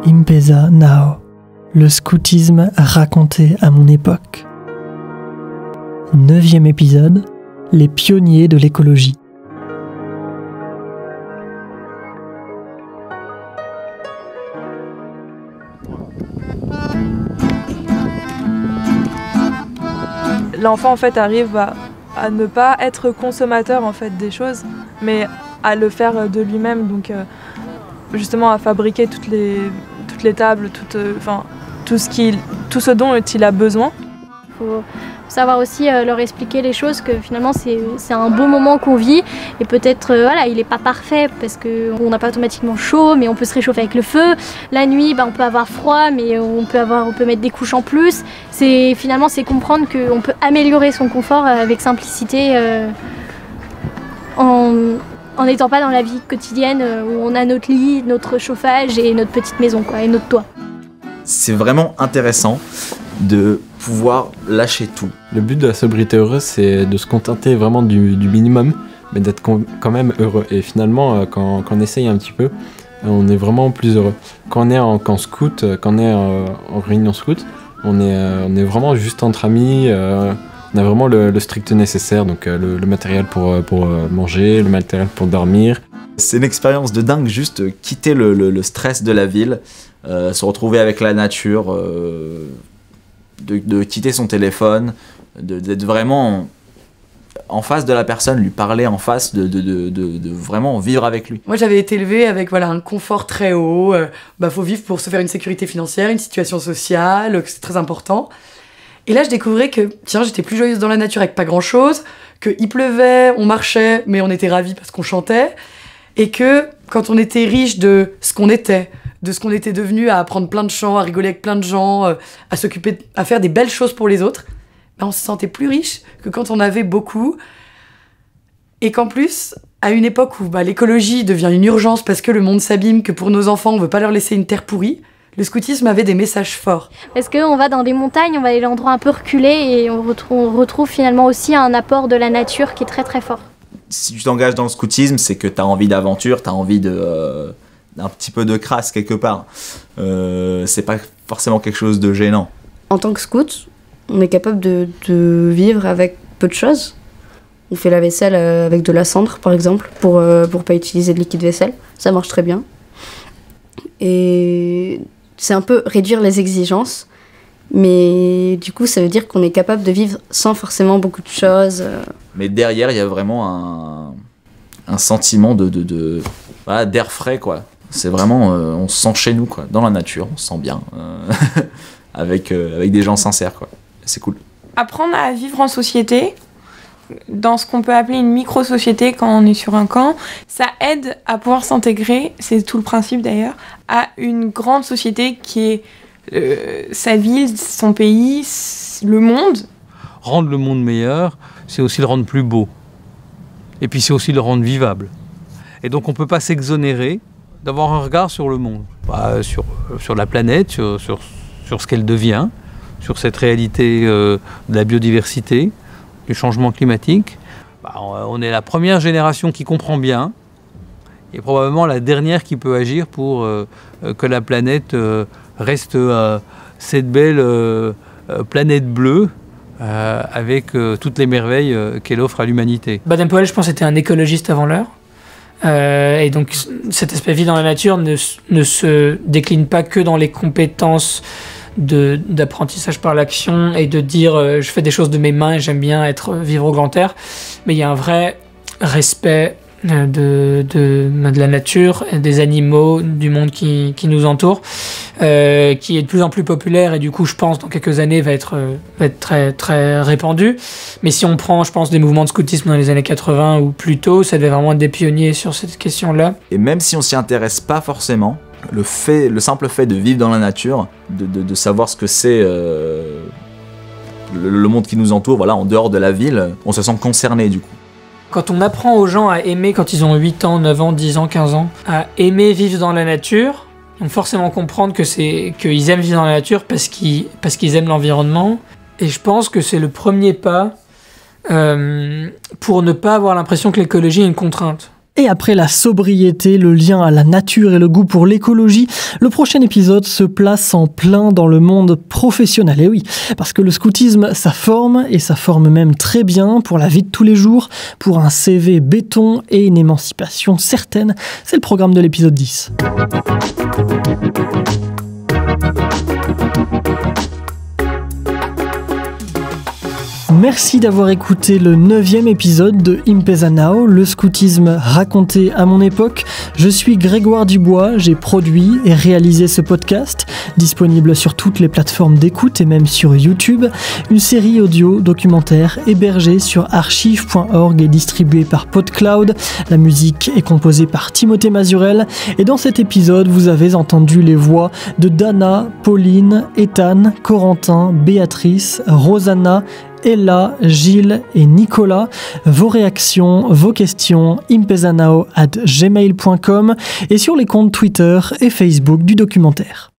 M-Pesa Now, le scoutisme raconté à mon époque. 9e épisode, les pionniers de l'écologie. L'enfant en fait arrive à ne pas être consommateur en fait des choses, mais à le faire de lui-même, donc justement à fabriquer toutes les tables, tout ce dont il a besoin. Il faut savoir aussi leur expliquer les choses, que finalement c'est un beau moment qu'on vit et peut-être il n'est pas parfait parce qu'on n'a pas automatiquement chaud, mais on peut se réchauffer avec le feu. La nuit on peut avoir froid, mais on peut mettre des couches en plus. Finalement c'est comprendre qu'on peut améliorer son confort avec simplicité en n'étant pas dans la vie quotidienne où on a notre lit, notre chauffage et notre petite maison et notre toit. C'est vraiment intéressant de pouvoir lâcher tout. Le but de la sobriété heureuse, c'est de se contenter vraiment du minimum, mais d'être quand même heureux. Et finalement, quand on essaye un petit peu, on est vraiment plus heureux. Quand on est en camp scout, quand on est en réunion scout, on est vraiment juste entre amis. On a vraiment le strict nécessaire, donc le matériel pour manger, le matériel pour dormir. C'est une expérience de dingue, juste quitter le stress de la ville, se retrouver avec la nature, de quitter son téléphone, d'être vraiment en face de la personne, lui parler en face, de vraiment vivre avec lui. Moi j'avais été élevée avec un confort très haut, faut vivre pour se faire une sécurité financière, une situation sociale, que c'est très important. Et là je découvrais que j'étais plus joyeuse dans la nature avec pas grand chose, qu'il pleuvait, on marchait, mais on était ravis parce qu'on chantait, et que quand on était riche de ce qu'on était, de ce qu'on était devenu, à apprendre plein de chants, à rigoler avec plein de gens, à s'occuper, à faire des belles choses pour les autres, on se sentait plus riche que quand on avait beaucoup. Et qu'en plus, à une époque où l'écologie devient une urgence parce que le monde s'abîme, que pour nos enfants on veut pas leur laisser une terre pourrie, le scoutisme avait des messages forts. Parce qu'on va dans des montagnes, on va à des endroits un peu reculés et on retrouve finalement aussi un apport de la nature qui est très très fort. Si tu t'engages dans le scoutisme, c'est que tu as envie d'aventure, tu as envie d'un petit peu de crasse quelque part. C'est pas forcément quelque chose de gênant. En tant que scout, on est capable de vivre avec peu de choses. On fait la vaisselle avec de la cendre, par exemple, pour pas utiliser de liquide vaisselle. Ça marche très bien. Et c'est un peu réduire les exigences, mais du coup, ça veut dire qu'on est capable de vivre sans forcément beaucoup de choses. Mais derrière, il y a vraiment un sentiment d'air frais, quoi. C'est vraiment, on se sent chez nous, quoi, dans la nature, on se sent bien, avec des gens sincères, quoi. C'est cool. Apprendre à vivre en société, dans ce qu'on peut appeler une micro-société quand on est sur un camp, ça aide à pouvoir s'intégrer, c'est tout le principe d'ailleurs, à une grande société qui est sa ville, son pays, le monde. Rendre le monde meilleur, c'est aussi le rendre plus beau. Et puis c'est aussi le rendre vivable. Et donc on ne peut pas s'exonérer d'avoir un regard sur le monde, sur la planète, sur ce qu'elle devient, sur cette réalité de la biodiversité, du changement climatique. On est la première génération qui comprend bien, et probablement la dernière qui peut agir pour que la planète reste cette belle planète bleue avec toutes les merveilles qu'elle offre à l'humanité. Baden-Powell, je pense, était un écologiste avant l'heure. Et donc cet aspect vie dans la nature ne se décline pas que dans les compétences d'apprentissage par l'action et de dire je fais des choses de mes mains et j'aime bien vivre au grand air, mais il y a un vrai respect de la nature, des animaux, du monde qui nous entoure, qui est de plus en plus populaire et du coup je pense dans quelques années va être très, très répandu. Mais si on prend, je pense, des mouvements de scoutisme dans les années 80 ou plus tôt, ça devait vraiment être des pionniers sur cette question-là. Et même si on s'y intéresse pas forcément, le simple fait de vivre dans la nature, de savoir ce que c'est le monde qui nous entoure, en dehors de la ville, on se sent concerné du coup. Quand on apprend aux gens à aimer quand ils ont 8 ans, 9 ans, 10 ans, 15 ans, à aimer vivre dans la nature, ils vont forcément comprendre qu'ils aiment vivre dans la nature parce qu'ils aiment l'environnement. Et je pense que c'est le premier pas pour ne pas avoir l'impression que l'écologie est une contrainte. Et après la sobriété, le lien à la nature et le goût pour l'écologie, le prochain épisode se place en plein dans le monde professionnel. Et oui, parce que le scoutisme, ça forme, et ça forme même très bien pour la vie de tous les jours, pour un CV béton et une émancipation certaine. C'est le programme de l'épisode 10. Merci d'avoir écouté le 9e épisode de Impeza Now, le scoutisme raconté à mon époque. Je suis Grégoire Dubois, j'ai produit et réalisé ce podcast, disponible sur toutes les plateformes d'écoute et même sur YouTube. Une série audio documentaire hébergée sur archive.org et distribuée par PodCloud. La musique est composée par Timothée Mazurel. Et dans cet épisode, vous avez entendu les voix de Dana, Pauline, Ethan, Corentin, Béatrice, Rosanna, Ella, Gilles et Nicolas. Vos réactions, vos questions, impezanao@gmail.com et sur les comptes Twitter et Facebook du documentaire.